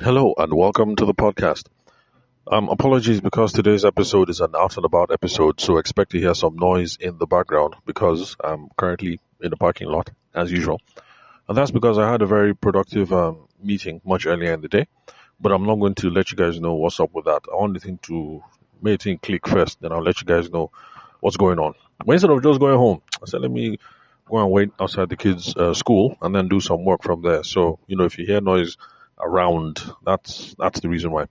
Hello and welcome to the podcast. Apologies because today's episode is an out and about episode, so expect to hear some noise in the background because I'm currently in the parking lot as usual. And that's because I had a very productive meeting much earlier in the day, but I'm not going to let you guys know what's up with that. I want the thing to make the thing click first, then I'll let you guys know what's going on. But instead of just going home, I said, let me go and wait outside the kids' school and then do some work from there. So, if you hear noise around, that's the reason why.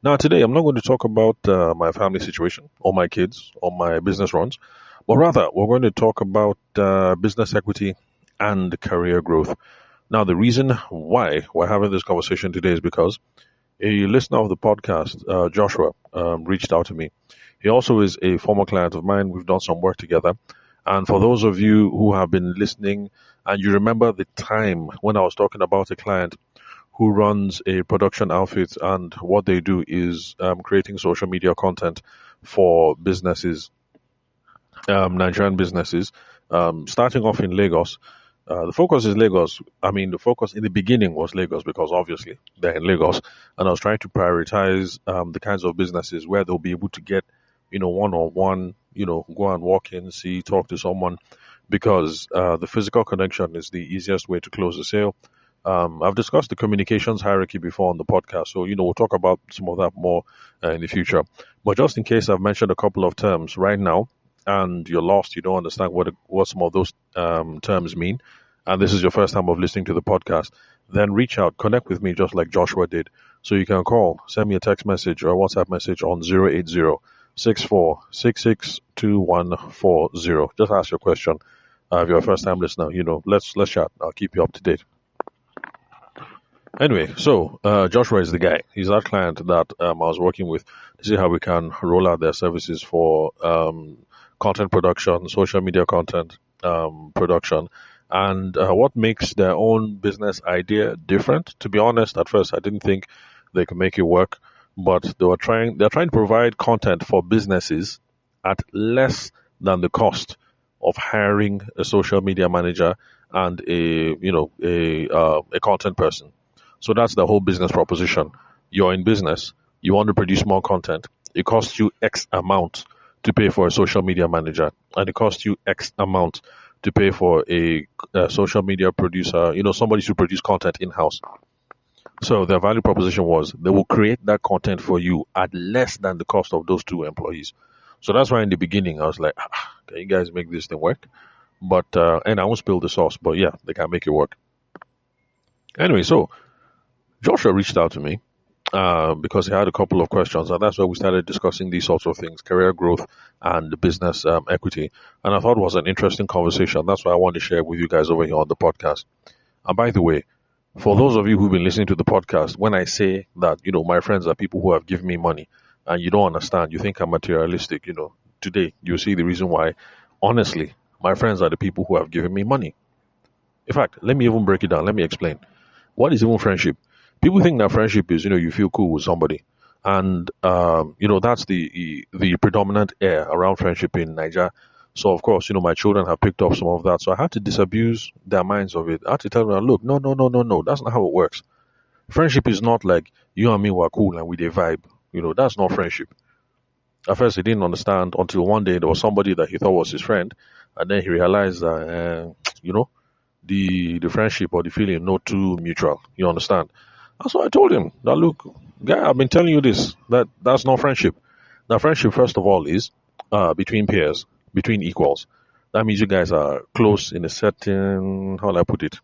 Now, today, I'm not going to talk about my family situation or my kids or my business runs, but rather, we're going to talk about business equity and career growth. Now, the reason why we're having this conversation today is because a listener of the podcast, Joshua, reached out to me. He also is a former client of mine. We've done some work together. And for those of you who have been listening and you remember the time when I was talking about a client who runs a production outfit, and what they do is creating social media content for businesses, Nigerian businesses, starting off in Lagos. The focus is Lagos. I mean, the focus in the beginning was Lagos because obviously they're in Lagos, and I was trying to prioritize the kinds of businesses where they'll be able to get, one on one, go and walk in, see, talk to someone, because the physical connection is the easiest way to close the sale. I've discussed the communications hierarchy before on the podcast, so we'll talk about some of that more in the future. But just in case I've mentioned a couple of terms right now, and you're lost, you don't understand what some of those terms mean, and this is your first time of listening to the podcast, then reach out, connect with me just like Joshua did. So you can call, send me a text message or a WhatsApp message on 080-6466-2140. Just ask your question. If you're a first time listener, let's chat. I'll keep you up to date. Anyway, so Joshua is the guy. He's that client that I was working with to see how we can roll out their services for content production, social media content production, and what makes their own business idea different. To be honest, at first I didn't think they could make it work, but they're trying to provide content for businesses at less than the cost of hiring a social media manager and a content person. So that's the whole business proposition. You're in business, you want to produce more content. It costs you X amount to pay for a social media manager, and it costs you X amount to pay for a social media producer, somebody to produce content in house. So their value proposition was they will create that content for you at less than the cost of those two employees. So that's why in the beginning I was like, can you guys make this thing work? But and I won't spill the sauce, but yeah, they can make it work. Anyway, so Joshua reached out to me because he had a couple of questions, and that's where we started discussing these sorts of things, career growth and business equity. And I thought it was an interesting conversation. That's why I wanted to share with you guys over here on the podcast. And by the way, for those of you who've been listening to the podcast, when I say that, my friends are people who have given me money and you don't understand, you think I'm materialistic, today you'll see the reason why. Honestly, my friends are the people who have given me money. In fact, let me even break it down. Let me explain. What is even friendship? People think that friendship is, you feel cool with somebody. And, that's the predominant air around friendship in Nigeria. So, of course, my children have picked up some of that. So I had to disabuse their minds of it. I had to tell them, look, no, no, no, no, no. That's not how it works. Friendship is not like you and me were cool and we did vibe. That's not friendship. At first, he didn't understand until one day there was somebody that he thought was his friend. And then he realized that, the friendship or the feeling not too mutual. You understand? That's what I told him. That look, guy, I've been telling you this. That's not friendship. Now, friendship, first of all, is between peers, between equals. That means you guys are close in a certain, how will I put it?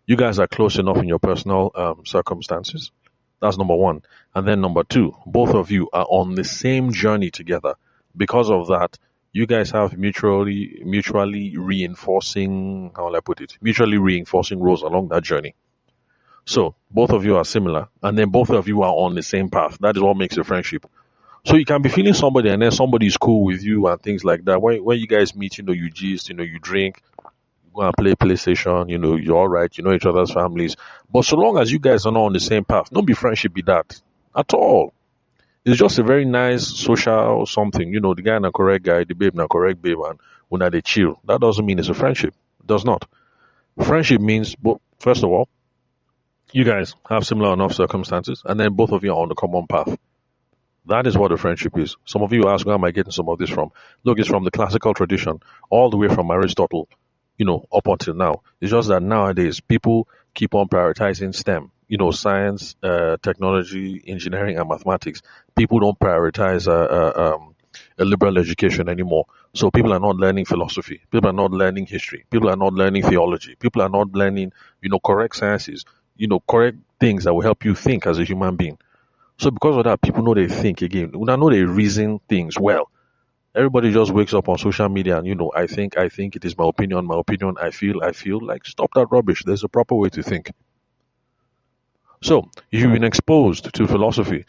You guys are close enough in your personal circumstances. That's number one. And then number two, both of you are on the same journey together. Because of that, you guys have mutually reinforcing, how will I put it? Mutually reinforcing roles along that journey. So both of you are similar, and then both of you are on the same path. That is what makes a friendship. So you can be feeling somebody, and then somebody is cool with you and things like that. When you guys meet, you gist, you drink, you go and play PlayStation, you're all right, you know each other's families. But so long as you guys are not on the same path, don't be friendship be that at all. It's just a very nice social something. The guy na correct guy, the babe na correct babe, and when they chill. That doesn't mean it's a friendship. It does not. Friendship means, first of all, You guys have similar enough circumstances, and then both of you are on the common path. That is what a friendship is. Some of you ask, where am I getting some of this from? Look, it's from the classical tradition, all the way from Aristotle, up until now. It's just that nowadays people keep on prioritizing STEM, science, technology, engineering, and mathematics. People don't prioritize a liberal education anymore. So people are not learning philosophy. People are not learning history. People are not learning theology. People are not learning, correct sciences, correct things that will help you think as a human being. So because of that, people know they think again. We know they reason things well. Everybody just wakes up on social media and I think it is my opinion, I feel like stop that rubbish. There's a proper way to think. So if you've been exposed to philosophy,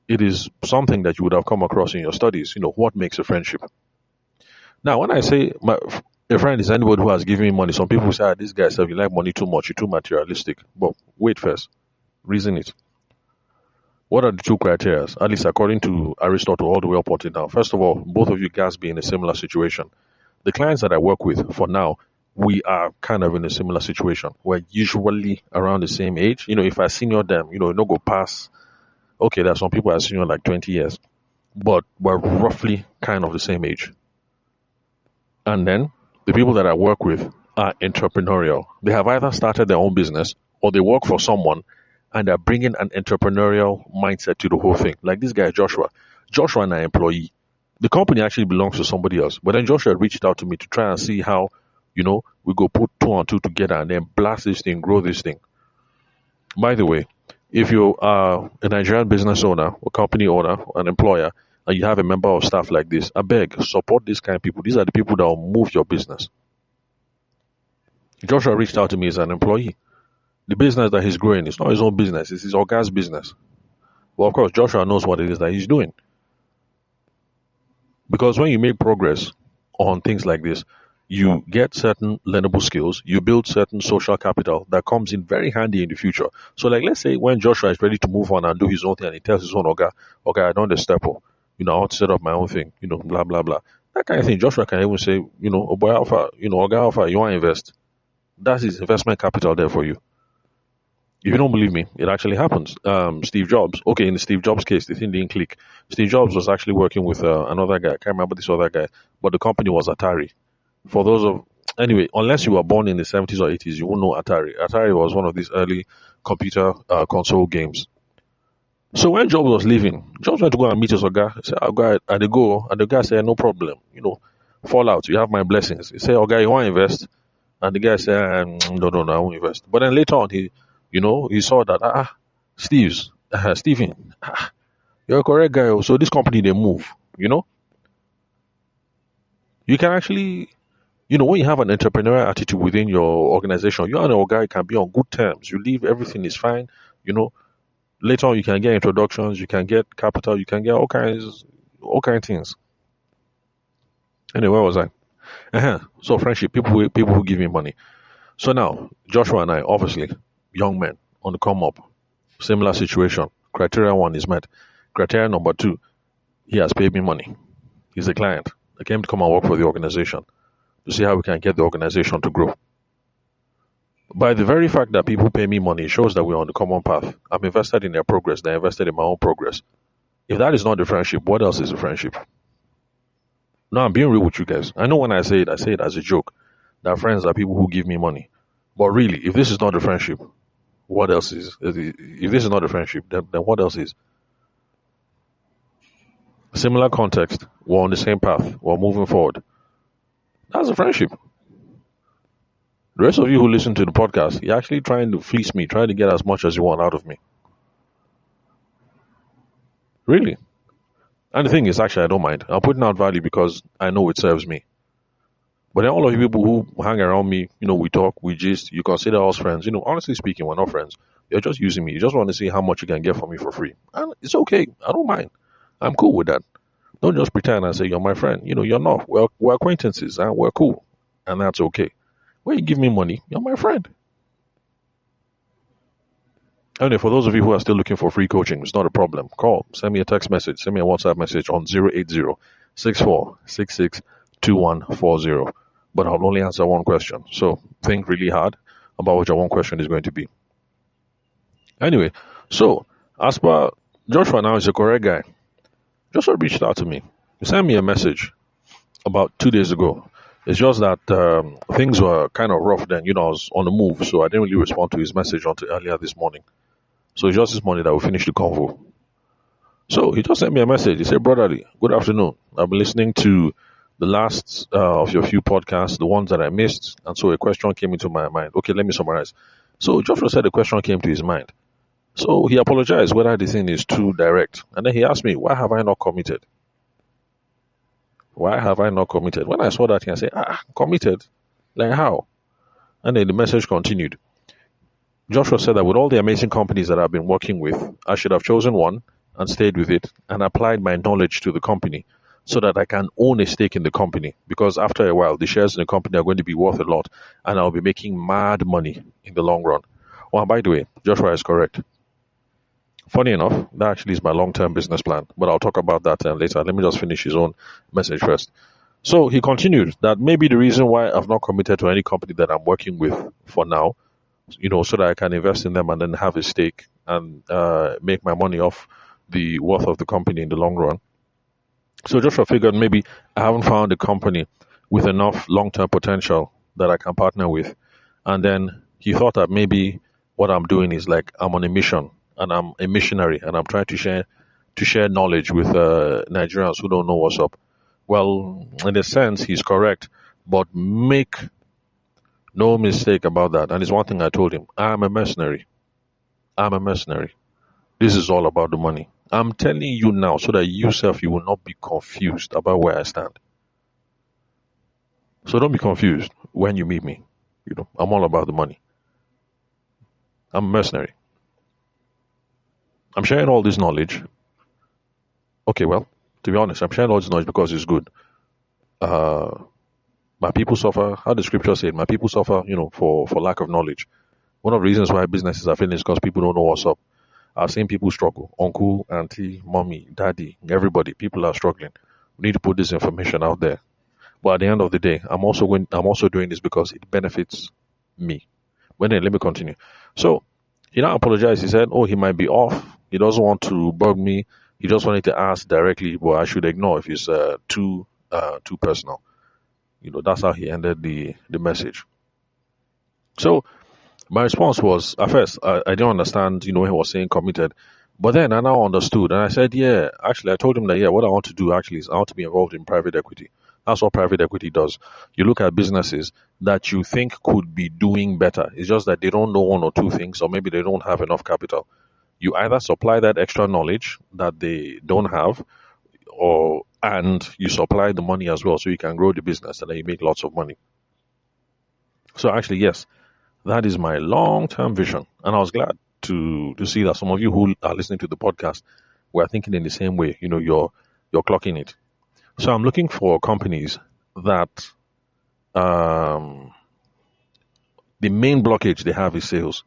it is something that you would have come across in your studies. What makes a friendship? Now, when I say a friend is anybody who has given me money, some people say, this guy said you like money too much, you're too materialistic. But wait first, reason it. What are the two criteria? At least according to Aristotle, all the way up until now. First of all, both of you guys be in a similar situation. The clients that I work with for now, we are kind of in a similar situation. We're usually around the same age. If I senior them, no go past. Okay, there's some people I senior like 20 years, but we're roughly kind of the same age. And then the people that I work with are entrepreneurial. They have either started their own business or they work for someone and they're bringing an entrepreneurial mindset to the whole thing. Like this guy, Joshua. Joshua and I employee. The company actually belongs to somebody else. But then Joshua reached out to me to try and see how, we go put two and two together and then blast this thing, grow this thing. By the way, if you are a Nigerian business owner, a company owner, an employer, and you have a member of staff like this, I beg, support these kind of people. These are the people that will move your business. Joshua reached out to me as an employee. The business that he's growing is not his own business, it's his organ's business. Well, of course, Joshua knows what it is that he's doing. Because when you make progress on things like this, you get certain learnable skills, you build certain social capital that comes in very handy in the future. So, like, let's say when Joshua is ready to move on and do his own thing and he tells his own Oga, okay, I don't want to step up, I want to set up my own thing, blah, blah, blah. That kind of thing, Joshua can even say, oh boy, Alpha, Oga Alpha, you want to invest? That's his investment capital there for you. If you don't believe me, it actually happens. Steve Jobs. Okay, in the Steve Jobs case, the thing didn't click. Steve Jobs was actually working with another guy. I can't remember this other guy, but the company was Atari. For those of anyway, unless you were born in the 70s or 80s, you won't know Atari. Atari was one of these early computer console games. So when Jobs was leaving, Jobs went to go and meet his guy. He said, "Oh, guy, I they go," and the guy said, "No problem. Fallout. You have my blessings." He said, "Oh, guy, you want to invest?" And the guy said, "No, no, no, I won't invest." But then later on, he saw that, Stephen, you're a correct guy. So this company, they move, you can actually, when you have an entrepreneurial attitude within your organization, you and your guy can be on good terms. You leave, everything is fine, later on you can get introductions, you can get capital, you can get all kinds of things. Anyway, where was I? So friendship, people who give me money. So now, Joshua and I, obviously, young men on the come up, similar situation. Criteria one is met. Criteria number two, he has paid me money. He's a client. I came to come and work for the organization to see how we can get the organization to grow. By the very fact that people pay me money, it shows that we're on the common path. I'm invested in their progress. They're invested in my own progress. If that is not a friendship, what else is a friendship? No, I'm being real with you guys. I know when I say it as a joke. That friends are people who give me money. But really, if this is not a friendship, what else is? If this is not a friendship, then what else is? Similar context. We're on the same path. We're moving forward. That's a friendship. The rest of you who listen to the podcast, you're actually trying to fleece me, trying to get as much as you want out of me. Really. And the thing is, actually, I don't mind. I'm putting out value because I know it serves me. But then all of you people who hang around me, we talk, we gist, you consider us friends. Honestly speaking, we're not friends. You're just using me. You just want to see how much you can get from me for free. And it's okay. I don't mind. I'm cool with that. Don't just pretend and say you're my friend. You're not. We're acquaintances and we're cool. And that's okay. When you give me money, you're my friend. And for those of you who are still looking for free coaching, it's not a problem. Call, send me a text message, send me a WhatsApp message on 080-6466-2140. But I'll only answer one question. So think really hard about what your one question is going to be. Anyway, so as per Joshua now is a correct guy. Joshua reached out to me. He sent me a message about 2 days ago. It's just that things were kind of rough then. I was on the move, so I didn't really respond to his message until earlier this morning. So it's just this morning that we finished the convo. So he just sent me a message. He said, "Brotherly, good afternoon. I've been listening to the last of your few podcasts, the ones that I missed, and so a question came into my mind." Okay, let me summarize. So Joshua said the question came to his mind. So he apologized whether the thing is too direct. And then he asked me, why have I not committed? Why have I not committed? When I saw that thing, I said, committed? Like how? And then the message continued. Joshua said that with all the amazing companies that I've been working with, I should have chosen one and stayed with it and applied my knowledge to the company so that I can own a stake in the company. Because after a while, the shares in the company are going to be worth a lot and I'll be making mad money in the long run. Oh, and by the way, Joshua is correct. Funny enough, that actually is my long-term business plan, but I'll talk about that later. Let me just finish his own message first. So he continued that maybe the reason why I've not committed to any company that I'm working with for now, so that I can invest in them and then have a stake and make my money off the worth of the company in the long run. So Joshua figured maybe I haven't found a company with enough long-term potential that I can partner with. And then he thought that maybe what I'm doing is like I'm on a mission and I'm a missionary and I'm trying to share knowledge with Nigerians who don't know what's up. Well, in a sense, he's correct, but make no mistake about that. And it's one thing I told him: I'm a mercenary. I'm a mercenary. This is all about the money. I'm telling you now, so that you will not be confused about where I stand. So don't be confused when you meet me. I'm all about the money. I'm a mercenary. I'm sharing all this knowledge. Okay, well, to be honest, I'm sharing all this knowledge because it's good. My people suffer. How the scripture said, my people suffer, for lack of knowledge. One of the reasons why businesses are failing is because people don't know what's up. I've seen people struggle. Uncle, auntie, mommy, daddy, everybody. People are struggling. We need to put this information out there. But at the end of the day, I'm also doing this because it benefits me. Let me continue. So he now apologized. He said, "Oh, he might be off. He doesn't want to bug me. He just wanted to ask directly, but I should ignore if it's too personal." That's how he ended the message. So my response was, at first, I didn't understand, when he was saying committed. But then I now understood. And I said, yeah, actually, I told him that, yeah, what I want to do actually is I want to be involved in private equity. That's what private equity does. You look at businesses that you think could be doing better. It's just that they don't know one or two things, or maybe they don't have enough capital. You either supply that extra knowledge that they don't have, and you supply the money as well so you can grow the business and then you make lots of money. So actually, yes, that is my long-term vision. And I was glad to see that some of you who are listening to the podcast were thinking in the same way. You're clocking it. So I'm looking for companies that the main blockage they have is sales.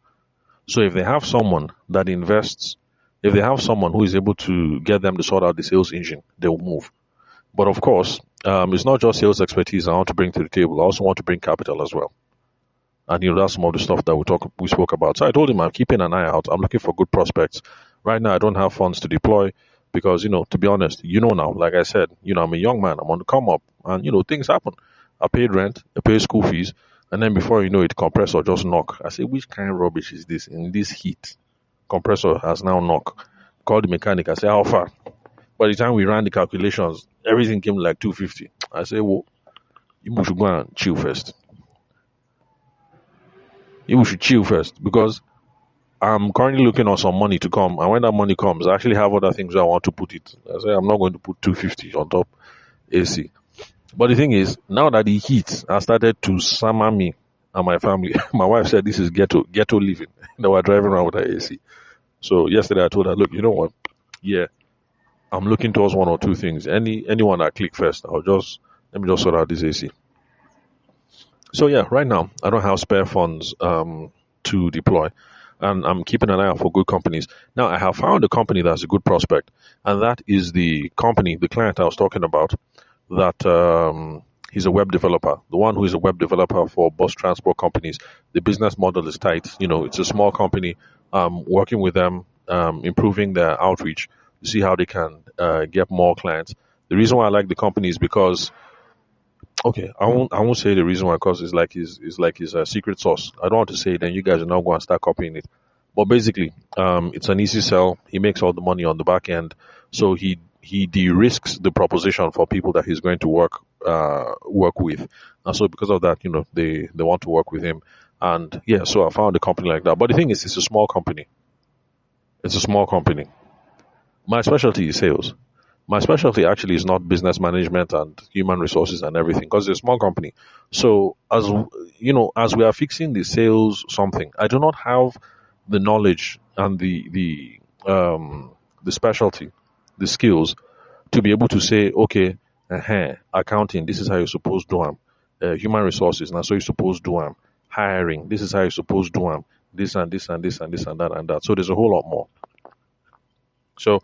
So if they have someone that invests, if they have someone who is able to get them to sort out the sales engine, they will move. But of course, it's not just sales expertise I want to bring to the table. I also want to bring capital as well. And that's some of the stuff that we spoke about. So I told him I'm keeping an eye out. I'm looking for good prospects. Right now I don't have funds to deploy because, to be honest, now, like I said, I'm a young man. I'm on the come up and, things happen. I paid rent, I paid school fees, and then before you know it, compressor just knock. I say, which kind of rubbish is this in this heat? Compressor has now knock. Call the mechanic. I say, how far? By the time we ran the calculations, everything came like 250. I say, well, you should go and chill first. You should chill first because I'm currently looking on some money to come, and when that money comes, I actually have other things where I want to put it. I say I'm not going to put 250 on top AC. But the thing is, now that the heat has started to summer me and my family, my wife said this is ghetto living. That we're driving around with our AC. So yesterday I told her, look, you know what? Yeah, I'm looking towards one or two things. Anyone I click first, let me just sort out this AC. So yeah, right now I don't have spare funds to deploy, and I'm keeping an eye out for good companies. Now I have found a company that's a good prospect, and that is the client I was talking about. That he's a web developer, the one who is a web developer for bus transport companies. The business model is tight. It's a small company, working with them, improving their outreach to see how they can get more clients. The reason why I like the company is because, okay, I won't say the reason why, because it's like his secret sauce. I don't want to say it, then you guys are now going to start copying it. But basically, it's an easy sell. He makes all the money on the back end, so he de-risks the proposition for people that he's going to work with, and so because of that, they want to work with him. And yeah, so I found a company like that. But the thing is, it's a small company. It's a small company. My specialty is sales. My specialty actually is not business management and human resources and everything, because it's a small company. So as we are fixing the sales something, I do not have the knowledge and the specialty, the skills to be able to say, okay, accounting, this is how you're supposed to do them. Human resources, now so you're supposed to do them. Hiring, this is how you're supposed to do them. This and this and this and this and that and that. So there's a whole lot more. So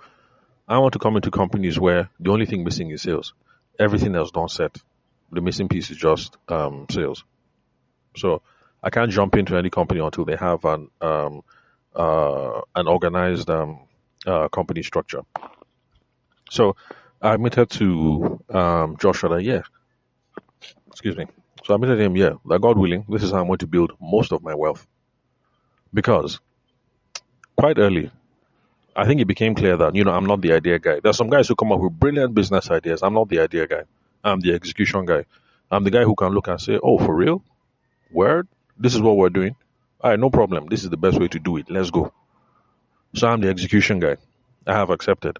I want to come into companies where the only thing missing is sales. Everything else done set. The missing piece is just sales. So I can't jump into any company until they have an organized company structure. So I admitted to Joshua that, yeah, excuse me. So I admitted to him, yeah, that God willing, this is how I'm going to build most of my wealth. Because quite early, I think it became clear that, I'm not the idea guy. There's some guys who come up with brilliant business ideas. I'm not the idea guy. I'm the execution guy. I'm the guy who can look and say, oh, for real? Word? This is what we're doing? All right, no problem. This is the best way to do it. Let's go. So I'm the execution guy. I have accepted.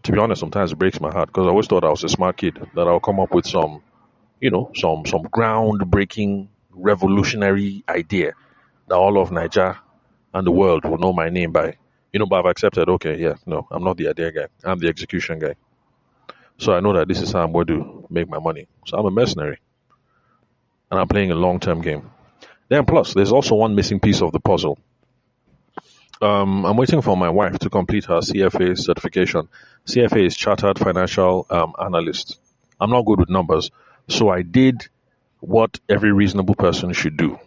To be honest, sometimes it breaks my heart because I always thought I was a smart kid, that I'll come up with some groundbreaking, revolutionary idea that all of Niger and the world will know my name by. But I've accepted, okay, yeah, no, I'm not the idea guy. I'm the execution guy. So I know that this is how I'm going to make my money. So I'm a mercenary. And I'm playing a long-term game. Then plus, there's also one missing piece of the puzzle. I'm waiting for my wife to complete her CFA certification. CFA is Chartered Financial Analyst. I'm not good with numbers, so I did what every reasonable person should do.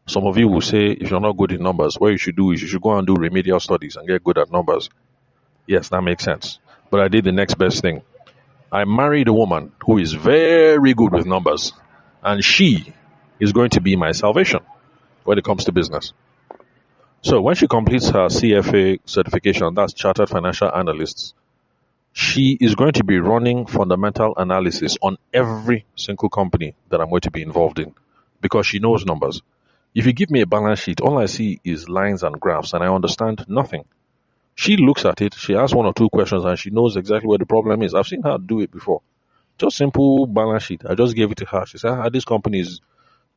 Some of you will say, if you're not good in numbers, what you should do is you should go and do remedial studies and get good at numbers. Yes, that makes sense. But I did the next best thing. I married a woman who is very good with numbers, and she is going to be my salvation when it comes to business. So when she completes her CFA certification, that's Chartered Financial Analysts, she is going to be running fundamental analysis on every single company that I'm going to be involved in, because she knows numbers. If you give me a balance sheet, all I see is lines and graphs, and I understand nothing. She looks at it, she asks one or two questions, and she knows exactly where the problem is. I've seen her do it before. Just simple balance sheet. I just gave it to her. She said, this company is,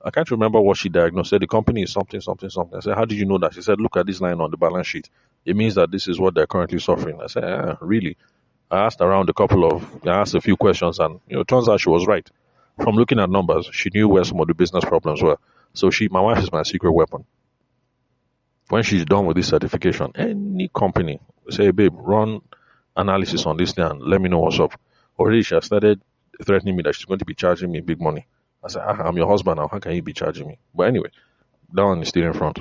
I can't remember what she diagnosed. Said the company is something, something, something. I said, how did you know that? She said, look at this line on the balance sheet. It means that this is what they're currently suffering. I said, really? I asked I asked a few questions, and it turns out she was right. From looking at numbers, she knew where some of the business problems were. So my wife is my secret weapon. When she's done with this certification, any company say, babe, run analysis on this thing and let me know what's up. Already she has started threatening me that she's going to be charging me big money. I said, I'm your husband now. How can you be charging me? But anyway, that one is still in front.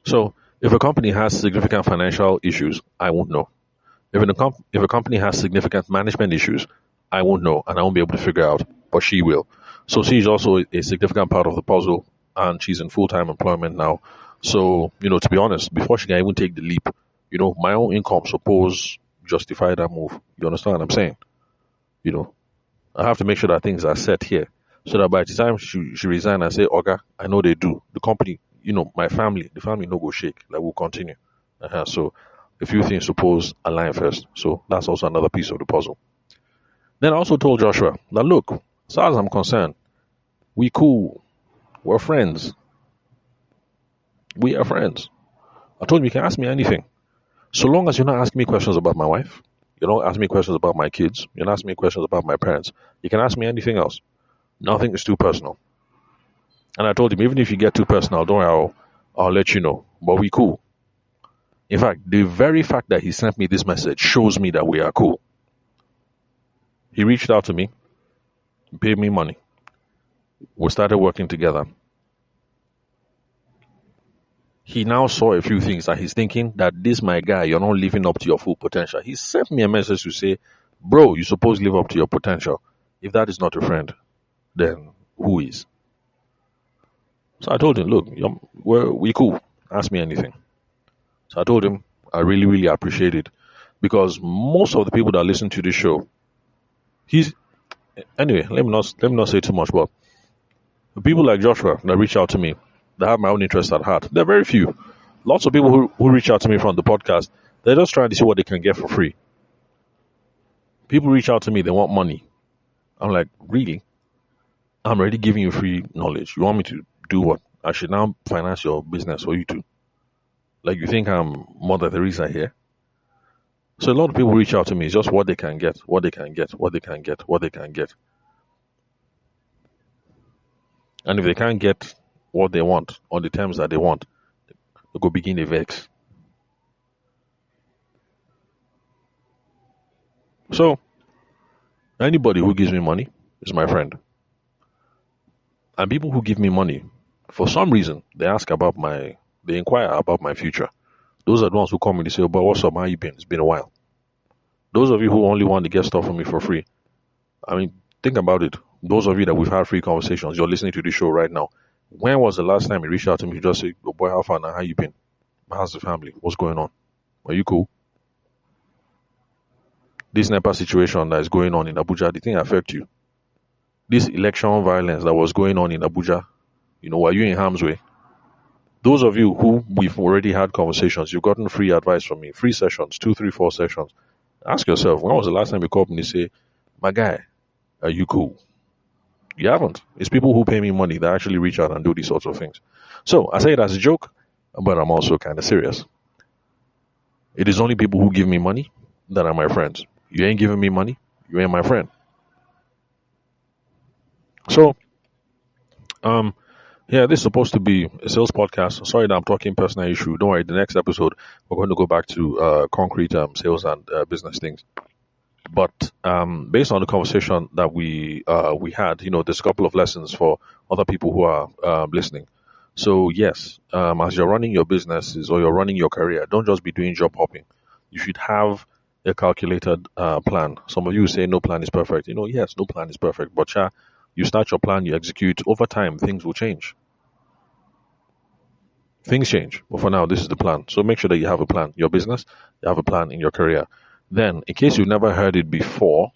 So if a company has significant financial issues, I won't know. If a company has significant management issues, I won't know and I won't be able to figure out, but she will. So she's also a significant part of the puzzle, and she's in full-time employment now. So, to be honest, before she can even take the leap, my own income, suppose, justify that move. You understand what I'm saying? I have to make sure that things are set here, so that by the time she resign and say, Oga, I know they do. The company, my family, the family no go shake. Like, we'll continue. So a few things suppose align first. So that's also another piece of the puzzle. Then I also told Joshua that, look, as far as I'm concerned, we cool. We're friends. We are friends. I told him, you can ask me anything. So long as you're not asking me questions about my wife, you don't ask me questions about my kids, you don't ask me questions about my parents, you can ask me anything else. Nothing is too personal. And I told him, even if you get too personal, don't worry, I'll let you know. But we cool. In fact, the very fact that he sent me this message shows me that we are cool. He reached out to me, paid me money. We started working together. He now saw a few things and he's thinking that this my guy, you're not living up to your full potential. He sent me a message to say, bro, you supposed to live up to your potential. If that is not a friend, then who is? So I told him, look, we cool. Ask me anything. So I told him I really, really appreciate it because most of the people that listen to this show, he's anyway. Let me not say too much, but the people like Joshua that reach out to me, that have my own interest at heart, they're very few. Lots of people who reach out to me from the podcast, they're just trying to see what they can get for free. People reach out to me, they want money. I'm like, really? I'm already giving you free knowledge. You want me to do what? I should now finance your business for you too. Like, you think I'm Mother Teresa here? So a lot of people reach out to me. It's just what they can get, what they can get, what they can get, what they can get. And if they can't get what they want on the terms that they want, they go begin a vex. So anybody who gives me money is my friend. And people who give me money, for some reason, they inquire about my future. Those are the ones who call me and say, oh, but what's up? How you been? It's been a while. Those of you who only want to get stuff from me for free, I mean, think about it. Those of you that we've had free conversations, you're listening to this show right now. When was the last time you reached out to me to just say, oh boy, how far now? How you been? How's the family? What's going on? Are you cool? This NEPA situation that is going on in Abuja, did it affect you? This election violence that was going on in Abuja, were you in harm's way? Those of you who we've already had conversations, you've gotten free advice from me, free sessions, 2, 3, 4 sessions. Ask yourself, when was the last time you called me and say, my guy, are you cool? You haven't. It's people who pay me money that actually reach out and do these sorts of things. So I say it as a joke, but I'm also kind of serious. It is only people who give me money that are my friends. You ain't giving me money, you ain't my friend. So, yeah, this is supposed to be a sales podcast. Sorry that I'm talking personal issue. Don't worry, the next episode we're going to go back to concrete sales and business things. But based on the conversation that we had, there's a couple of lessons for other people who are listening. So yes, as you're running your businesses or you're running your career, don't just be doing job hopping. You should have a calculated plan. Some of you say no plan is perfect. Yes, no plan is perfect. But you start your plan, you execute. Over time, things will change. Things change. But for now, this is the plan. So make sure that you have a plan. Your business, you have a plan in your career. Then, in case you've never heard it before,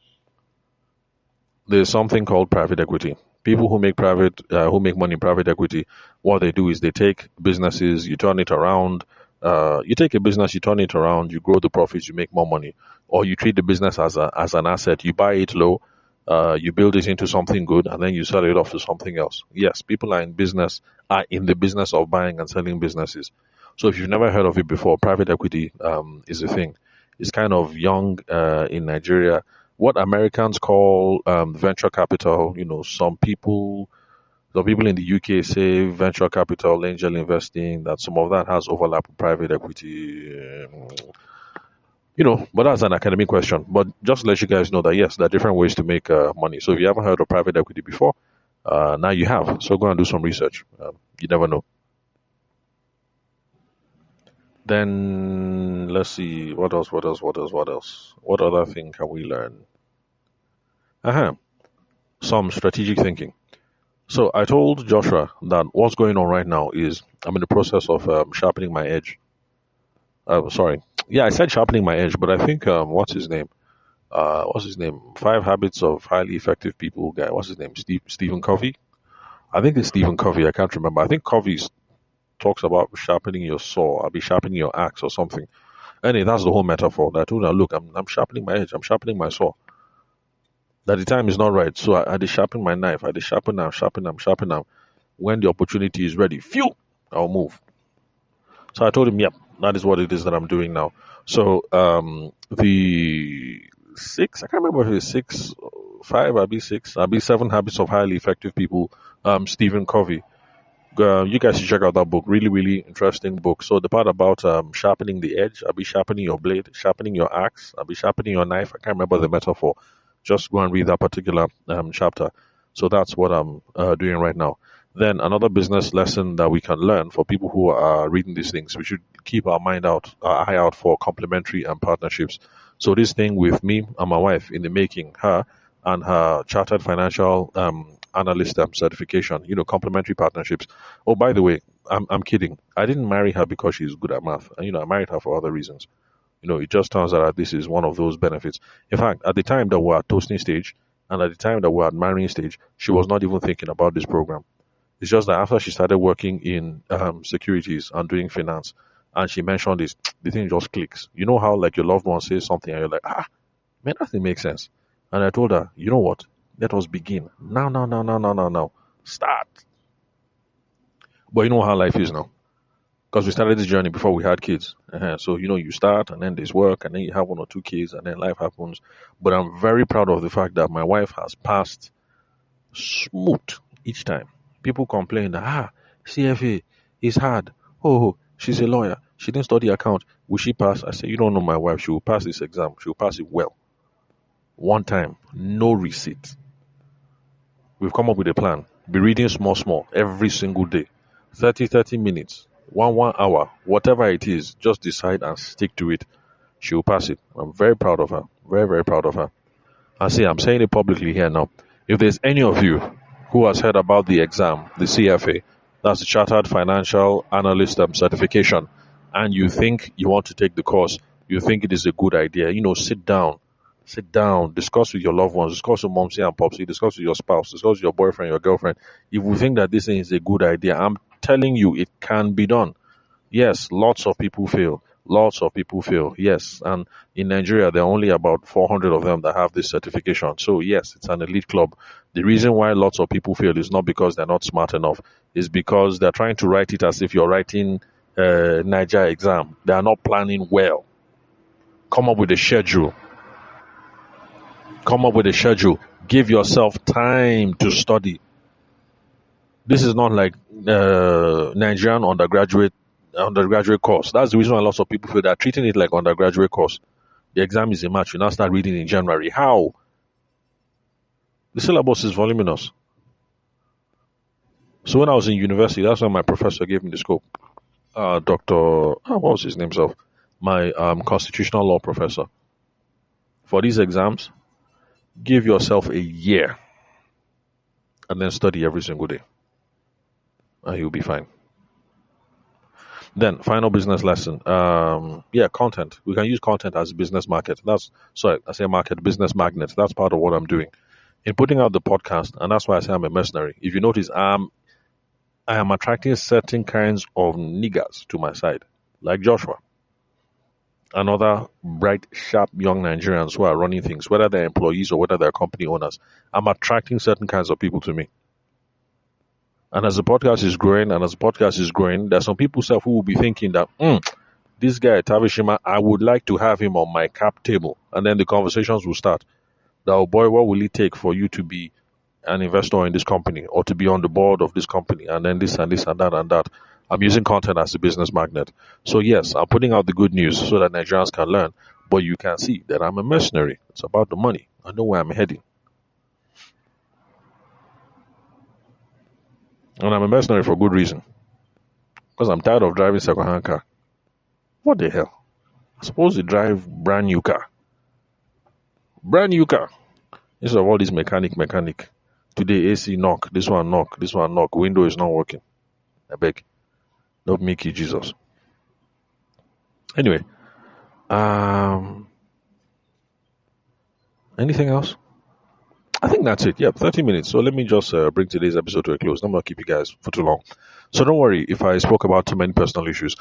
there's something called private equity. People who make money in private equity, what they do is they take businesses, you turn it around. You take a business, you turn it around, you grow the profits, you make more money, or you treat the business as an asset. You buy it low, you build it into something good, and then you sell it off to something else. Yes, people are in the business of buying and selling businesses. So if you've never heard of it before, private equity is a thing. It's kind of young in Nigeria. What Americans call venture capital, some people in the UK say venture capital, angel investing, that some of that has overlap with private equity. But that's an academic question. But just to let you guys know that, yes, there are different ways to make money. So if you haven't heard of private equity before, now you have. So go and do some research. You never know. Then let's see what else. What other thing can we learn? Some strategic thinking. So I told Joshua that what's going on right now is I'm in the process of sharpening my edge. Sorry, yeah, I said sharpening my edge, but I think what's his name? What's his name? 5 Habits of Highly Effective People guy. What's his name? Stephen Covey. I think it's Stephen Covey. I can't remember. I think Covey talks about sharpening your saw. I'll be sharpening your axe or something. Anyway, that's the whole metaphor. That I told her, look, I'm sharpening my edge. I'm sharpening my saw. That the time is not right. So I did sharpen my knife. I did sharpen now, sharpen now. When the opportunity is ready, phew, I'll move. So I told him, yep, that is what it is that I'm doing now. So the I can't remember if it's 6, 5, I'll be 7 Habits of Highly Effective People, Stephen Covey. You guys should check out that book. Really, really interesting book. So the part about sharpening the edge, I'll be sharpening your blade, sharpening your axe, I'll be sharpening your knife. I can't remember the metaphor. Just go and read that particular chapter. So that's what I'm doing right now. Then another business lesson that we can learn for people who are reading these things, we should keep our eye out for complementary and partnerships. So this thing with me and my wife in the making, her and her chartered financial analyst certification, complementary partnerships. Oh, by the way, I'm kidding. I didn't marry her because she's good at math. I married her for other reasons. It just turns out that this is one of those benefits. In fact, at the time that we're at toasting stage and at the time that we're at marrying stage, she was not even thinking about this program. It's just that after she started working in securities and doing finance, and she mentioned this, the thing just clicks. You know how like your loved one says something and you're like, man, that thing makes sense. And I told her, you know what? Let us begin. Now, now, now, now, now, now, now. Start. But you know how life is now. Because we started this journey before we had kids. So, you start and then there's work and then you have one or two kids and then life happens. But I'm very proud of the fact that my wife has passed smooth each time. People complain that, CFA is hard. Oh, she's a lawyer. She didn't study account. Will she pass? I say, you don't know my wife. She will pass this exam. She will pass it well. One time, no receipt. We've come up with a plan. Be reading small, small every single day. 30 minutes. 1 hour. Whatever it is, just decide and stick to it. She will pass it. I'm very proud of her. Very, very proud of her. I see, I'm saying it publicly here now. If there's any of you who has heard about the exam, the CFA, that's the Chartered Financial Analyst certification, and you think you want to take the course, you think it is a good idea, sit down, discuss with your loved ones, discuss with momsy and popsy, discuss with your spouse, discuss with your boyfriend, your girlfriend. If you think that this thing is a good idea, I'm telling you, it can be done. Yes, lots of people fail. Lots of people fail, yes. And in Nigeria, there are only about 400 of them that have this certification. So, yes, it's an elite club. The reason why lots of people fail is not because they're not smart enough. It's because they're trying to write it as if you're writing a Niger exam. They are not planning well. Come up with a schedule. Give yourself time to study. This is not like Nigerian undergraduate course. That's the reason why lots of people feel they're treating it like undergraduate course. The exam is in March. You now start reading in January. How? The syllabus is voluminous. So when I was in university, that's when my professor gave me the scope. What was his name? My constitutional law professor. For these exams, give yourself a year and then study every single day. And you'll be fine. Then, final business lesson. Content. We can use content as a business market. Business magnet. That's part of what I'm doing. In putting out the podcast, and that's why I say I'm a mercenary. If you notice, I am attracting certain kinds of niggers to my side, like Joshua and other bright, sharp young Nigerians who are running things, whether they're employees or whether they're company owners. I'm attracting certain kinds of people to me. And as the podcast is growing, there's some people who will be thinking that, this guy, Tavishima, I would like to have him on my cap table. And then the conversations will start. That, oh boy, what will it take for you to be an investor in this company or to be on the board of this company? And then this and this and that and that. I'm using content as a business magnet. So yes, I'm putting out the good news so that Nigerians can learn. But you can see that I'm a mercenary. It's about the money. I know where I'm heading. And I'm a mercenary for good reason. Because I'm tired of driving second-hand car. What the hell? I'm supposed to drive brand new car. Brand new car. Instead of all this mechanic. Today AC knock, this one knock, window is not working. I beg. Don't make it Jesus. Anyway. Anything else? I think that's it. Yeah, 30 minutes. So let me just bring today's episode to a close. I'm not keep you guys for too long. So don't worry if I spoke about too many personal issues.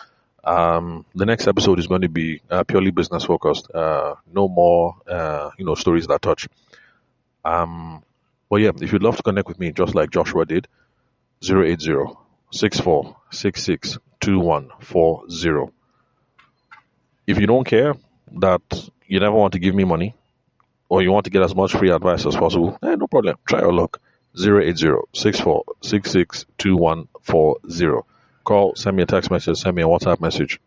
The next episode is going to be purely business focused. No more, stories that touch. But yeah, if you'd love to connect with me, just like Joshua did, 080-6466-2140. If you don't care that you never want to give me money, or you want to get as much free advice as possible, no problem. Try your luck. 080-6466-2140. Call, send me a text message, send me a WhatsApp message.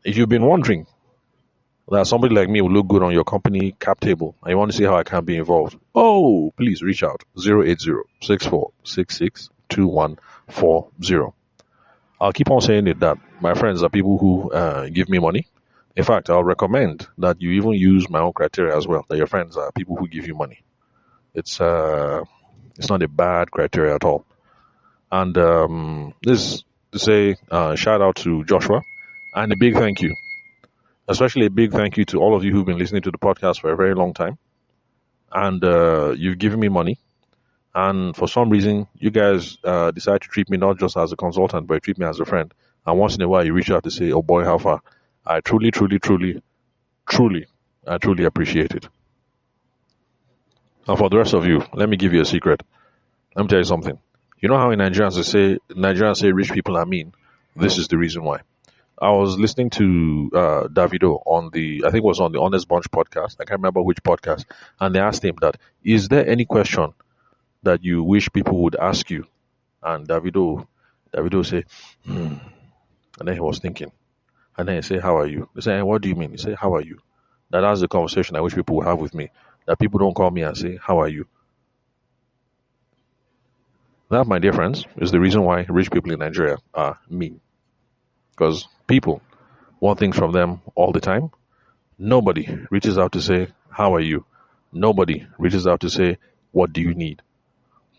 If you've been wondering that somebody like me will look good on your company cap table and you want to see how I can be involved, please reach out. 080-6466 2140. I'll keep on saying it that my friends are people who give me money. In fact, I'll recommend that you even use my own criteria as well, that your friends are people who give you money. It's not a bad criteria at all. And this to say shout out to Joshua and a big thank you, especially a big thank you to all of you who've been listening to the podcast for a very long time. And you've given me money. And for some reason, you guys decide to treat me not just as a consultant, but you treat me as a friend. And once in a while, you reach out to say, "Oh boy, how far?" I truly, truly, truly, truly, I truly appreciate it. And for the rest of you, let me give you a secret. Let me tell you something. You know how in Nigerians say rich people are mean. This is the reason why. I was listening to Davido on I think it was on the Honest Bunch podcast. I can't remember which podcast. And they asked him that, is there any question that you wish people would ask you? And Davido say, and then he was thinking. And then he say, how are you? They say, what do you mean? He say, how are you? That's the conversation I wish people would have with me. That people don't call me and say, how are you? That, my dear friends, is the reason why rich people in Nigeria are mean. Because people want things from them all the time. Nobody reaches out to say, how are you? Nobody reaches out to say, what do you need?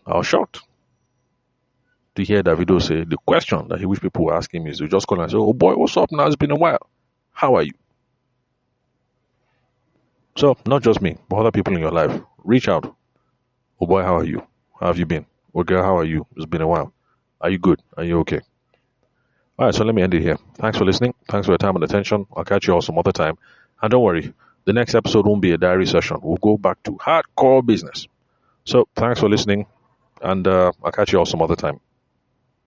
I was shocked to hear Davido say the question that he wish people were asking me is to just call and say, oh boy, what's up now? It's been a while. How are you? So, not just me, but other people in your life. Reach out. Oh boy, how are you? How have you been? Oh girl, how are you? It's been a while. Are you good? Are you okay? All right, so let me end it here. Thanks for listening. Thanks for your time and attention. I'll catch you all some other time. And don't worry, the next episode won't be a diary session. We'll go back to hardcore business. So, thanks for listening, and I'll catch you all some other time.